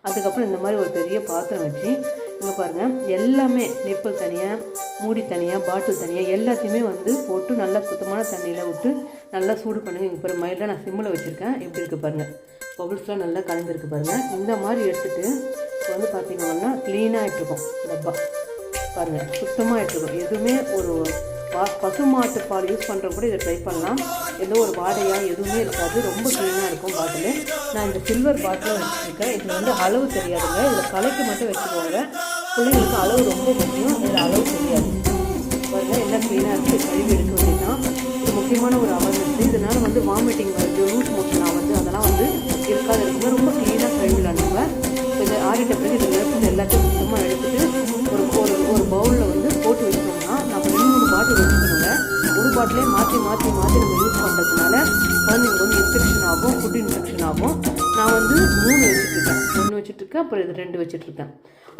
அதுக்கப்புறம் இந்த மாதிரி ஒரு பெரிய பாத்திரம் வச்சு இங்கே பாருங்கள் எல்லாமே நிப்பல் தனியாக, மூடி தனியாக, பாட்டில் தனியாக எல்லாத்தையுமே வந்து போட்டு நல்லா சுத்தமான தண்ணியில் விட்டு நல்லா சூடு பண்ணுங்க. இங்கே பாருங்கள் மயிலில் நான் சிம்மில் வச்சுருக்கேன். எப்படி இருக்குது பாருங்கள், பபுள்ஸ்லாம் நல்லா கலந்துருக்கு பாருங்கள். இந்த மாதிரி எடுத்துகிட்டு இப்போ வந்து பார்த்திங்கன்னா க்ளீனாக இட்டுருக்கோம் டப்பா பாருங்கள், சுத்தமாக இட்டுருக்கோம். எதுவுமே ஒரு பசுமாட்டு பால் யூஸ் பண்ணுறவங்க கூட இதை ட்ரை பண்ணலாம். ஏதோ ஒரு வாடையாக எதுவுமே இருக்காது, ரொம்ப க்ளீனாக இருக்கும் பாட்டில். நான் இந்த சில்வர் பாட்டில் வச்சுருக்கேன். இதில் வந்து அளவு தெரியாதுங்க, இதில் கலைக்கு மட்டும் வச்சுக்கோங்க. பிள்ளைங்களுக்கு அளவு ரொம்ப முக்கியம், இதில் அளவு தெரியாது பாருங்கள். எல்லாம் க்ளீனாக இருக்குது, கழுவி எடுக்க வேண்டியதுதான். இது முக்கியமான ஒரு அவேர்னஸ். இதனால் வந்து வாமிட்டிங் வருது, லூஸ் மோஷன் ஆகுது, அதெல்லாம் வந்து இருக்காது இருக்குங்க. ரொம்ப க்ளீனாக கழுவிடலாம். நம்ம இப்போ ஆறிட்ட பிறகு இதில் இருக்கிறது எல்லாத்தையும் சுத்தமாக எடுத்துகிட்டு ஒரு பவுலில் வந்து போட்டு வச்சோம்னா நம்ம 2-3 பாட்டில் வச்சுக்கணுங்க. ஒரு பாட்டிலே மாற்றி நம்ம யூஸ் பண்ணுறதுனால குழந்தைங்களுக்கு வந்து இன்ஃபெக்ஷன் ஆகும், ஃபுட் இன்ஃபெக்ஷன் ஆகும். நான் வந்து 3 வச்சுட்ருக்கேன், 1 வச்சுட்ருக்கேன், அப்புறம் இது 2 வச்சுட்ருக்கேன்.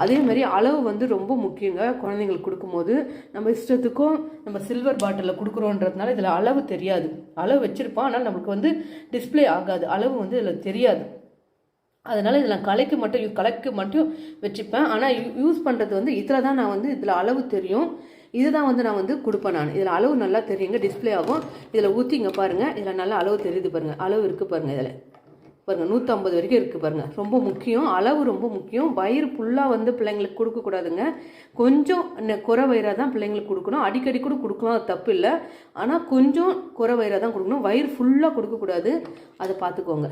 அதே மாதிரி அளவு வந்து ரொம்ப முக்கியங்க. குழந்தைங்களுக்கு கொடுக்கும்போது நம்ம இஷ்டத்துக்கும் நம்ம சில்வர் பாட்டிலில் கொடுக்குறோன்றதுனால இதில் அளவு தெரியாது. அளவு வச்சுருப்பான், ஆனால் நம்மளுக்கு வந்து டிஸ்பிளே ஆகாது, அளவு வந்து இதில் தெரியாது. அதனால் இதில் கலைக்கு மட்டும் வச்சுப்பேன். ஆனால் யூஸ் பண்ணுறது வந்து இதில் தான் நான் வந்து இதில் அளவு தெரியும். இதுதான் வந்து நான் வந்து கொடுப்பேன். நான் இதில் அளவு நல்லா தெரியுங்க, டிஸ்பிளே ஆகும். இதில் ஊற்றிங்க பாருங்கள், இதில் நல்லா அளவு தெரியுது பாருங்கள், அளவு இருக்குது பாருங்கள். இதில் பாருங்கள் 150 வரைக்கும் இருக்குது பாருங்கள். ரொம்ப முக்கியம், அளவு ரொம்ப முக்கியம். வயிறு ஃபுல்லாக வந்து பிள்ளைங்களுக்கு கொடுக்கக்கூடாதுங்க. கொஞ்சம் குறை வயிறாக தான் பிள்ளைங்களுக்கு கொடுக்கணும். அடிக்கடி கூட கொடுக்கலாம், அது தப்பு இல்லை. ஆனால் கொஞ்சம் குறை வயிறாக தான் கொடுக்கணும், வயிறு ஃபுல்லாக கொடுக்கக்கூடாது. அதை பார்த்துக்கோங்க.